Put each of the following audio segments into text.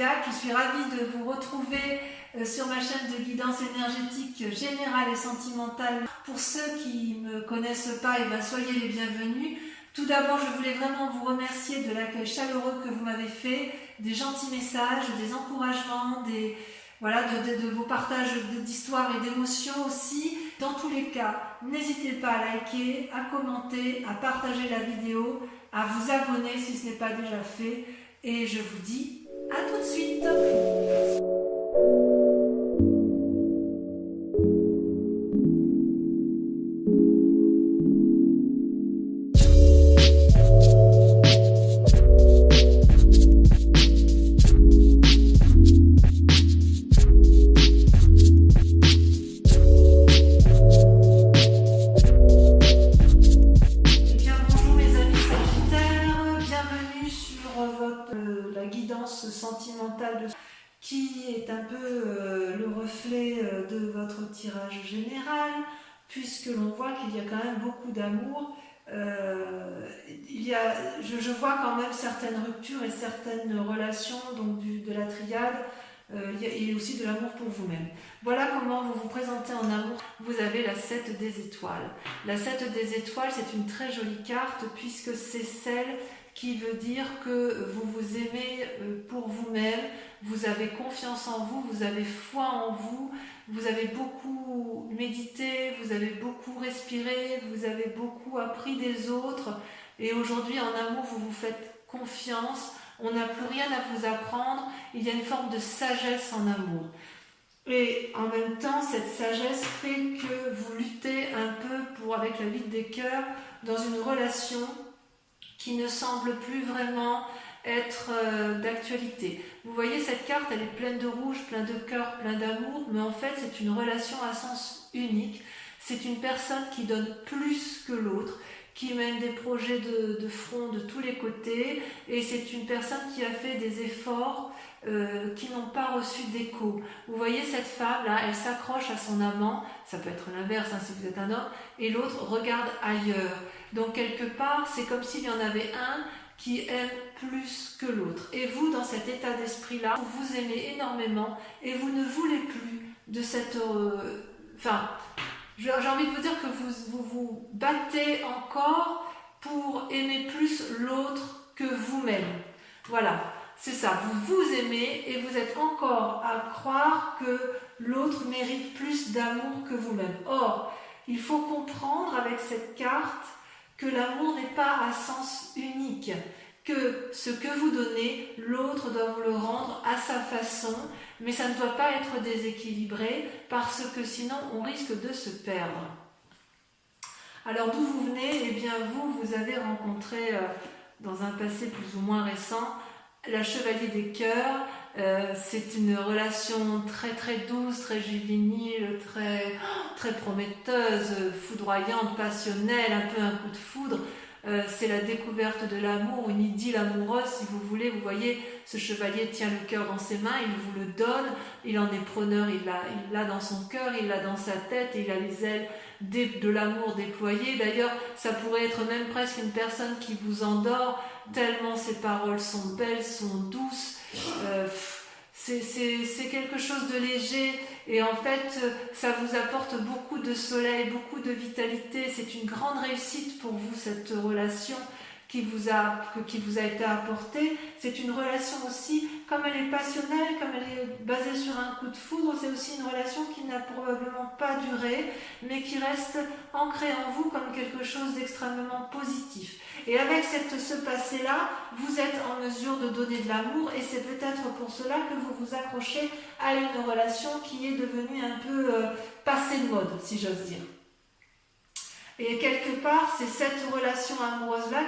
Zodiac. Je suis ravie de vous retrouver sur ma chaîne de guidance énergétique générale et sentimentale. Pour ceux qui ne me connaissent pas, soyez les bienvenus. Tout d'abord, je voulais vraiment vous remercier de l'accueil chaleureux que vous m'avez fait, des gentils messages, des encouragements, de vos partages d'histoires et d'émotions aussi. Dans tous les cas, n'hésitez pas à liker, à commenter, à partager la vidéo, à vous abonner si ce n'est pas déjà fait. Et je vous dis à tout de suite. La guidance sentimentale qui est un peu le reflet de votre tirage général, puisque l'on voit qu'il y a quand même beaucoup d'amour. Je vois quand même certaines ruptures et certaines relations, donc de la triade, et aussi de l'amour pour vous-même. Voilà comment vous vous présentez en amour. Vous avez la 7 des étoiles. La 7 des étoiles, c'est une très jolie carte, puisque c'est celle qui veut dire que vous vous aimez pour vous-même, vous avez confiance en vous, vous avez foi en vous, vous avez beaucoup médité, vous avez beaucoup respiré, vous avez beaucoup appris des autres, et aujourd'hui en amour vous vous faites confiance, on n'a plus rien à vous apprendre, il y a une forme de sagesse en amour. Et en même temps, cette sagesse fait que vous luttez un peu avec la 8 des cœurs dans une relation qui ne semble plus vraiment être d'actualité. Vous voyez, cette carte, elle est pleine de rouge, plein de cœur, plein d'amour, mais en fait, c'est une relation à sens unique. C'est une personne qui donne plus que l'autre, qui mène des projets de front de tous les côtés, et c'est une personne qui a fait des efforts qui n'ont pas reçu d'écho. Vous voyez cette femme-là, elle s'accroche à son amant, ça peut être l'inverse si vous êtes un homme, et l'autre regarde ailleurs. Donc quelque part, c'est comme s'il y en avait un qui aime plus que l'autre. Et vous, dans cet état d'esprit-là, vous vous aimez énormément et vous ne voulez plus de cette... j'ai envie de vous dire que vous battez encore pour aimer plus l'autre que vous-même. Voilà, c'est ça, vous vous aimez et vous êtes encore à croire que l'autre mérite plus d'amour que vous-même. Or, il faut comprendre avec cette carte que l'amour n'est pas à sens unique, que ce que vous donnez, l'autre doit vous le rendre à sa façon, mais ça ne doit pas être déséquilibré parce que sinon on risque de se perdre. Alors d'où vous venez? Eh bien vous avez rencontré dans un passé plus ou moins récent la Chevalier des Cœurs. C'est une relation très très douce, très juvénile, très prometteuse, foudroyante, passionnelle, un peu un coup de foudre. C'est la découverte de l'amour, une idylle amoureuse si vous voulez. Vous voyez, ce chevalier tient le cœur dans ses mains, il vous le donne, il en est preneur, il l'a dans son cœur, il l'a dans sa tête, et il a les ailes de l'amour déployées. D'ailleurs, ça pourrait être même presque une personne qui vous endort, tellement ses paroles sont belles, sont douces. C'est quelque chose de léger, et en fait ça vous apporte beaucoup de soleil, beaucoup de vitalité. C'est une grande réussite pour vous, cette relation qui vous a été apportée. C'est une relation aussi, comme elle est passionnelle, comme elle est basée sur un coup de foudre, c'est aussi une relation qui n'a probablement pas duré, mais qui reste ancrée en vous comme quelque chose d'extrêmement positif. Et avec ce passé-là, vous êtes en mesure de donner de l'amour, et c'est peut-être pour cela que vous vous accrochez à une relation qui est devenue un peu passée de mode, si j'ose dire. Et quelque part, c'est cette relation amoureuse-là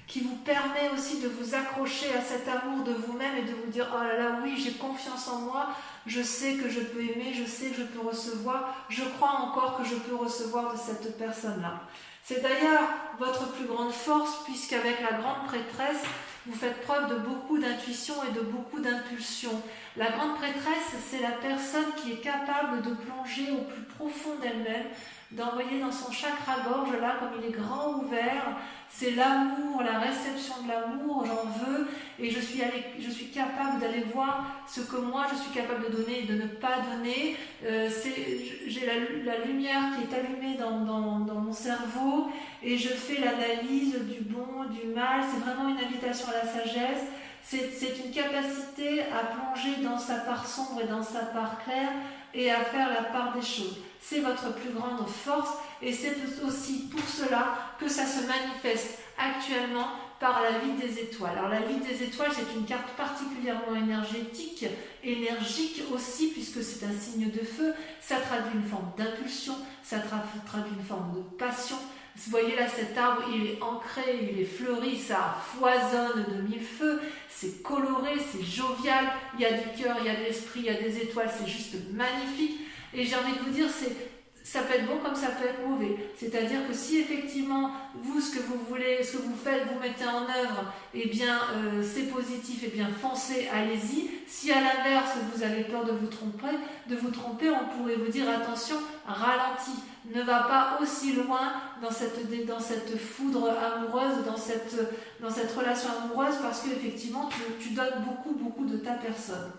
qui vous permet aussi de vous accrocher à cet amour de vous-même et de vous dire « Oh là là, oui, j'ai confiance en moi, je sais que je peux aimer, je sais que je peux recevoir, je crois encore que je peux recevoir de cette personne-là. » C'est d'ailleurs votre plus grande force, puisqu'avec la grande prêtresse, vous faites preuve de beaucoup d'intuition et de beaucoup d'impulsion. La grande prêtresse, c'est la personne qui est capable de plonger au plus profond d'elle-même, d'envoyer dans son chakra-gorge, là, comme il est grand ouvert, c'est l'amour, la réception de l'amour, j'en veux, et je suis capable d'aller voir ce que moi je suis capable de donner et de ne pas donner. J'ai la lumière qui est allumée dans mon cerveau, et je fais l'analyse du bon, du mal. C'est vraiment une invitation à la sagesse. C'est une capacité à plonger dans sa part sombre et dans sa part claire et à faire la part des choses. C'est votre plus grande force, et c'est aussi pour cela que ça se manifeste actuellement par la vie des étoiles. Alors la vie des étoiles, c'est une carte particulièrement énergétique, énergique aussi, puisque c'est un signe de feu. Ça traduit une forme d'impulsion, ça traduit une forme de passion. Vous voyez là, cet arbre, il est ancré, il est fleuri, ça foisonne de mille feux, c'est coloré, c'est jovial, il y a du cœur, il y a de l'esprit, il y a des étoiles, c'est juste magnifique. Et j'ai envie de vous dire, ça peut être bon comme ça peut être mauvais. C'est-à-dire que si effectivement, vous, ce que vous voulez, ce que vous faites, vous mettez en œuvre, eh bien, c'est positif, eh bien, foncez, allez-y. Si à l'inverse, vous avez peur de vous tromper, on pourrait vous dire, attention, ralentis. Ne va pas aussi loin dans cette foudre amoureuse, dans cette relation amoureuse, parce qu'effectivement, tu donnes beaucoup de ta personne.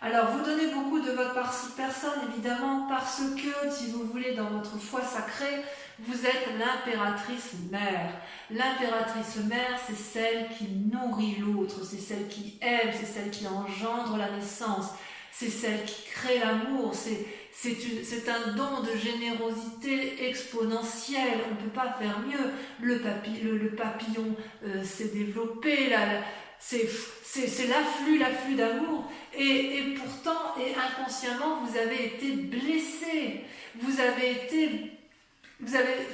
Alors, vous donnez beaucoup de votre personne, évidemment, parce que, si vous voulez, dans votre foi sacrée, vous êtes l'impératrice mère. L'impératrice mère, c'est celle qui nourrit l'autre, c'est celle qui aime, c'est celle qui engendre la naissance, c'est celle qui crée l'amour, c'est un don de générosité exponentielle, on ne peut pas faire mieux. Le papillon s'est développé, c'est l'afflux d'amour, et pourtant, et inconsciemment, vous avez été blessé, vous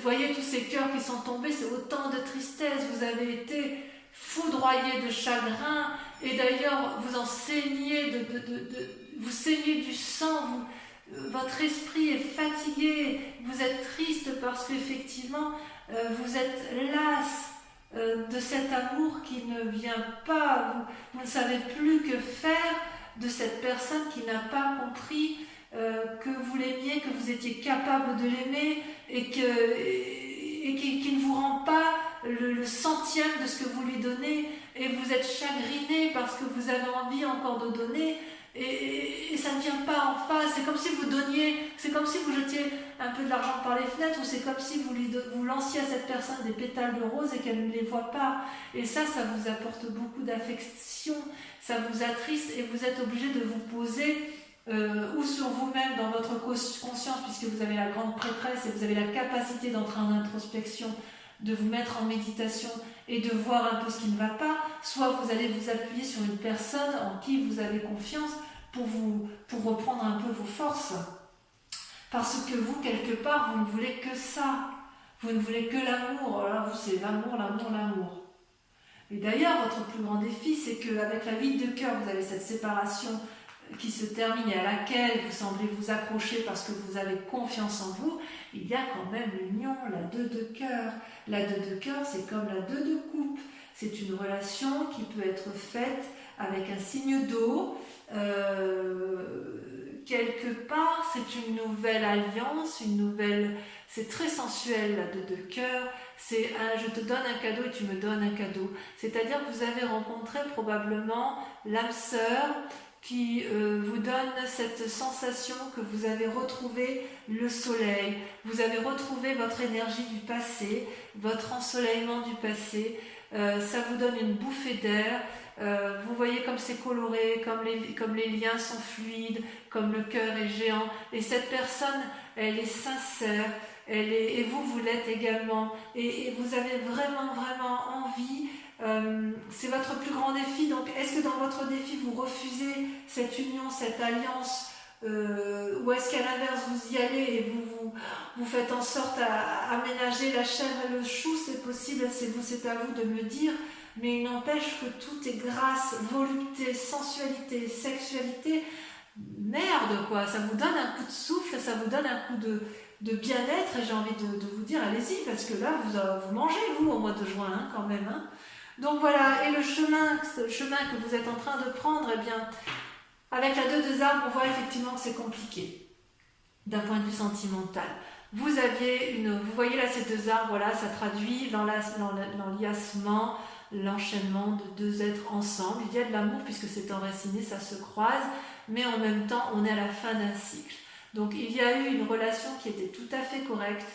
voyez tous ces cœurs qui sont tombés, c'est autant de tristesse, vous avez été foudroyé de chagrin, et d'ailleurs vous en saignez, vous saignez du sang, votre esprit est fatigué, vous êtes triste parce qu'effectivement vous êtes las de cet amour qui ne vient pas, vous ne savez plus que faire de cette personne qui n'a pas compris que vous l'aimiez, que vous étiez capable de l'aimer, et qui ne vous rend pas le centième de ce que vous lui donnez, et vous êtes chagriné parce que vous avez envie encore de donner, et ça ne vient pas en face. C'est comme si vous donniez, c'est comme si vous jetiez un peu de l'argent par les fenêtres, ou c'est comme si vous lanciez à cette personne des pétales de rose et qu'elle ne les voit pas, et ça vous apporte beaucoup d'affection, ça vous attriste, et vous êtes obligé de vous poser ou sur vous-même, dans votre conscience, puisque vous avez la grande prêtresse et vous avez la capacité d'entrer en introspection, de vous mettre en méditation et de voir un peu ce qui ne va pas, soit vous allez vous appuyer sur une personne en qui vous avez confiance pour reprendre un peu vos forces. Parce que vous, quelque part, vous ne voulez que ça. Vous ne voulez que l'amour. Alors vous, c'est l'amour. Et d'ailleurs, votre plus grand défi, c'est qu'avec la vie de cœur, vous avez cette séparation qui se termine et à laquelle vous semblez vous accrocher parce que vous avez confiance en vous. Il y a quand même l'union, la 2 de cœur. La 2 de cœur, c'est comme la 2 de coupe. C'est une relation qui peut être faite avec un signe d'eau. Quelque part, c'est une nouvelle alliance, c'est très sensuel, la 2 de cœur. C'est je te donne un cadeau et tu me donnes un cadeau. C'est-à-dire que vous avez rencontré probablement l'âme sœur qui vous donne cette sensation que vous avez retrouvé le soleil, vous avez retrouvé votre énergie du passé, votre ensoleillement du passé, ça vous donne une bouffée d'air, vous voyez comme c'est coloré, comme les liens sont fluides, comme le cœur est géant, et cette personne, elle est sincère, et vous l'êtes également, et vous avez vraiment envie. C'est votre plus grand défi. Donc est-ce que dans votre défi vous refusez cette union, cette alliance, ou est-ce qu'à l'inverse vous y allez et vous faites en sorte à aménager la chèvre et le chou? C'est possible, c'est à vous de me dire, mais il n'empêche que tout est grâce, volupté, sensualité, sexualité. Merde quoi, ça vous donne un coup de souffle, ça vous donne un coup de bien-être, et j'ai envie de vous dire allez-y, parce que là vous mangez vous au mois de juin hein, quand même hein. Donc voilà, et le chemin que vous êtes en train de prendre, eh bien, avec la 2 des arbres, on voit effectivement que c'est compliqué. d'un point de vue sentimental. Vous voyez là ces deux arbres là, ça traduit l'enliassement, l'enchaînement de deux êtres ensemble. Il y a de l'amour puisque c'est enraciné, ça se croise, mais en même temps on est à la fin d'un cycle. Donc il y a eu une relation qui était tout à fait correcte,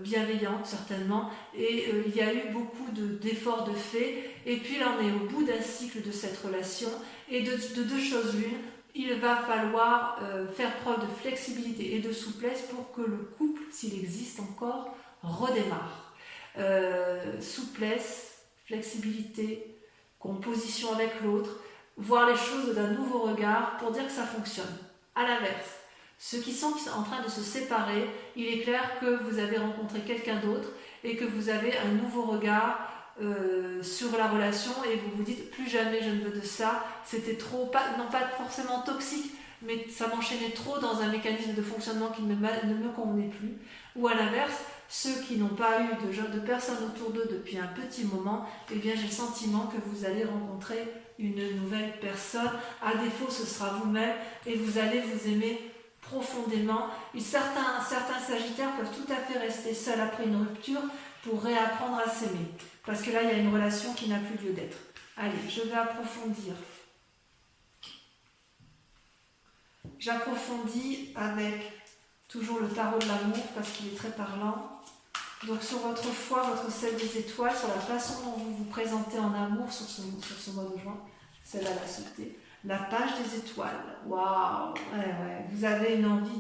bienveillante certainement, et il y a eu beaucoup d'efforts de fait, et puis là on est au bout d'un cycle de cette relation, et de deux choses l'une, il va falloir faire preuve de flexibilité et de souplesse pour que le couple, s'il existe encore, redémarre. Souplesse, flexibilité, composition avec l'autre, voir les choses d'un nouveau regard pour dire que ça fonctionne. À l'inverse, ceux qui sont en train de se séparer, il est clair que vous avez rencontré quelqu'un d'autre et que vous avez un nouveau regard sur la relation et vous vous dites plus jamais je ne veux de ça, c'était trop, non pas forcément toxique, mais ça m'enchaînait trop dans un mécanisme de fonctionnement qui ne me convenait plus. Ou à l'inverse, ceux qui n'ont pas eu de personnes autour d'eux depuis un petit moment, eh bien j'ai le sentiment que vous allez rencontrer une nouvelle personne. À défaut, ce sera vous-même et vous allez vous aimer profondément. Et certains sagittaires peuvent tout à fait rester seuls après une rupture pour réapprendre à s'aimer. Parce que là, il y a une relation qui n'a plus lieu d'être. Allez, je vais approfondir. J'approfondis avec toujours le tarot de l'amour parce qu'il est très parlant. Donc sur votre foi, votre 7 des étoiles, sur la façon dont vous vous présentez en amour sur ce mois de juin, celle-là l'a sauté. La page des étoiles, waouh, ouais. Vous avez une envie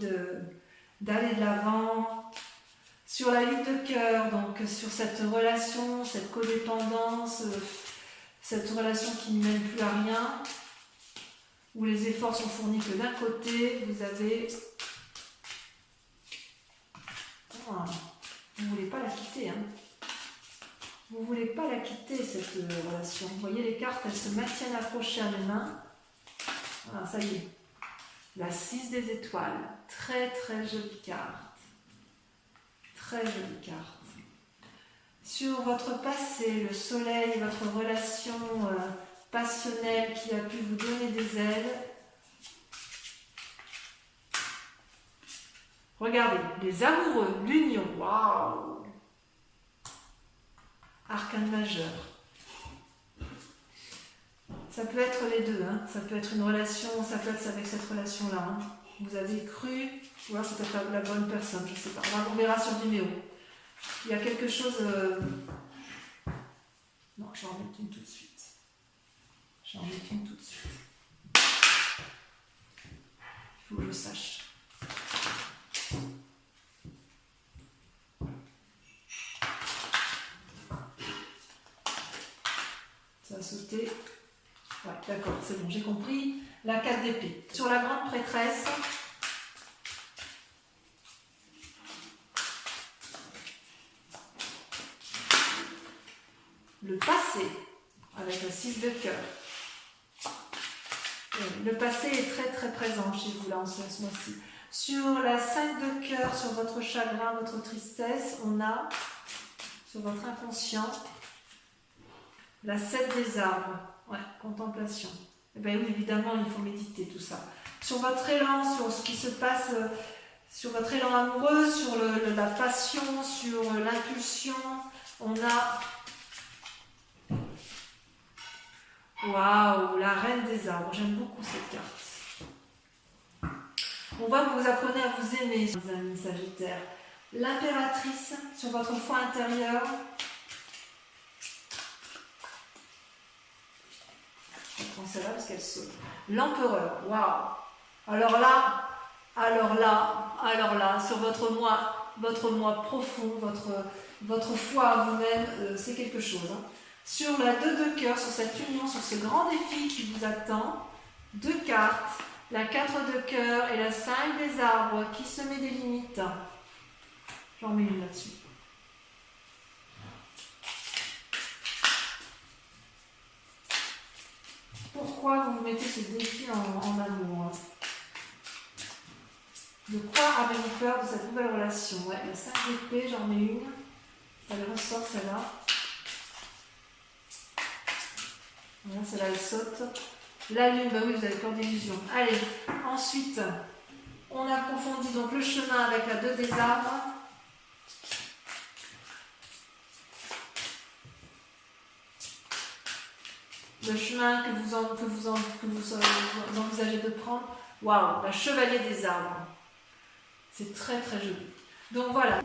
d'aller de l'avant. Sur la 8 de cœur, donc sur cette relation, cette codépendance, cette relation qui ne mène plus à rien, où les efforts sont fournis que d'un côté, vous avez... Oh, vous ne voulez pas la quitter, hein. Vous ne voulez pas la quitter, cette relation. Vous voyez, les cartes, elles se maintiennent accrochées à mes mains. Voilà, ça y est. La 6 des étoiles. Très, très jolie carte. Très jolie carte. Sur votre passé, le soleil, votre relation passionnelle qui a pu vous donner des ailes. Regardez, les amoureux, l'union, waouh! Arcane majeur. Ça peut être les deux, hein. Ça peut être une relation, ça peut être avec cette relation-là. Hein. Vous avez cru, voilà, c'est peut-être la bonne personne, je ne sais pas. On verra sur Vimeo. Il y a quelque chose... Non, je vais en mettre une tout de suite. Il faut que je sache. Ça a sauté. Ouais, d'accord, c'est bon, j'ai compris. La 4 d'épée. Sur la grande prêtresse, le passé, avec le 6 de cœur. Le passé est très très présent chez vous là en ce mois-ci. Sur la 5 de cœur, sur votre chagrin, votre tristesse, on a, sur votre inconscient, la 7 des arbres. Ouais, contemplation. Eh bien oui, évidemment, il faut méditer tout ça. Sur votre élan, sur ce qui se passe, sur votre élan amoureux, sur la passion, sur l'impulsion, on a... Waouh, la reine des arbres. J'aime beaucoup cette carte. On voit que vous apprenez à vous aimer, les amis sagittaires. L'impératrice, sur votre foi intérieure. Je prends celle-là parce qu'elle saute. L'empereur, waouh. Alors là, sur votre moi profond, votre foi à vous-même, c'est quelque chose. Hein. Sur la 2 de cœur, sur cette union, sur ce grand défi qui vous attend, 2 cartes, la 4 de cœur et la 5 des arbres qui se met des limites. J'en mets une là-dessus. Pourquoi vous vous mettez ce défi en amour? De quoi avez-vous peur de cette nouvelle relation? Ouais, la 5 d'épée, j'en mets une. Elle ressort celle-là. Voilà, celle-là elle saute. La lune, bah oui, vous avez peur d'illusion. Allez, ensuite, On approfondit donc le chemin avec la 2 des arbres. Le chemin que vous envisagez de prendre. Waouh, la chevalier des arbres. C'est très très joli. Donc voilà.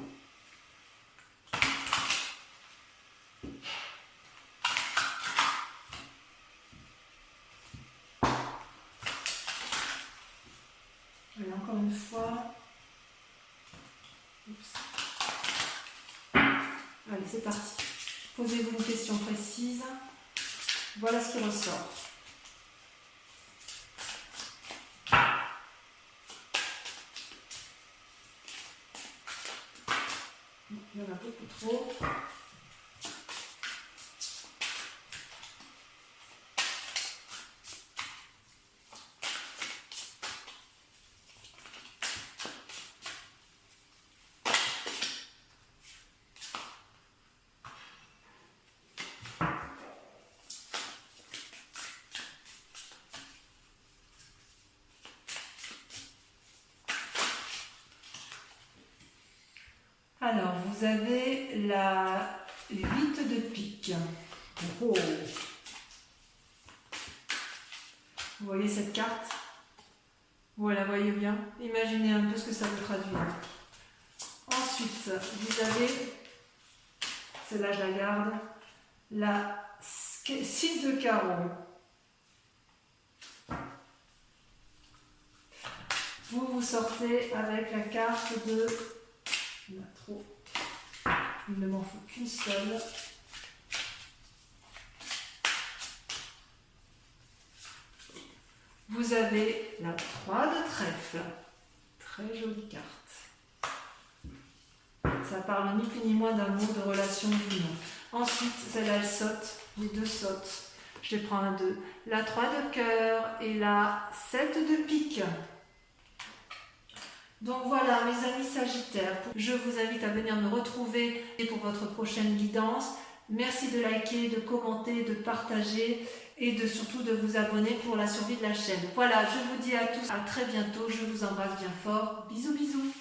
Et encore une fois. Oups. Allez, c'est parti. Posez-vous une question précise. Voilà ce qui ressort. Il y en a beaucoup trop. Alors, vous avez la 8 de pique. Oh. Vous voyez cette carte? Vous la voyez bien? Imaginez un peu ce que ça veut traduire. Ensuite, vous avez, celle-là je la garde, la 6 de carreau. Vous sortez avec la carte de... Il y en a trop. Il ne m'en faut qu'une seule. Vous avez la 3 de trèfle. Très jolie carte. Ça parle ni plus ni moins d'amour, de relation d'union. Ensuite, celle-là, elle saute. Les 2 sautent. Je les prends à 2. La 3 de cœur et la 7 de pique. Donc voilà mes amis Sagittaires, je vous invite à venir me retrouver pour votre prochaine guidance. Merci de liker, de commenter, de partager et surtout de vous abonner pour la survie de la chaîne. Voilà, je vous dis à tous à très bientôt, je vous embrasse bien fort. Bisous bisous.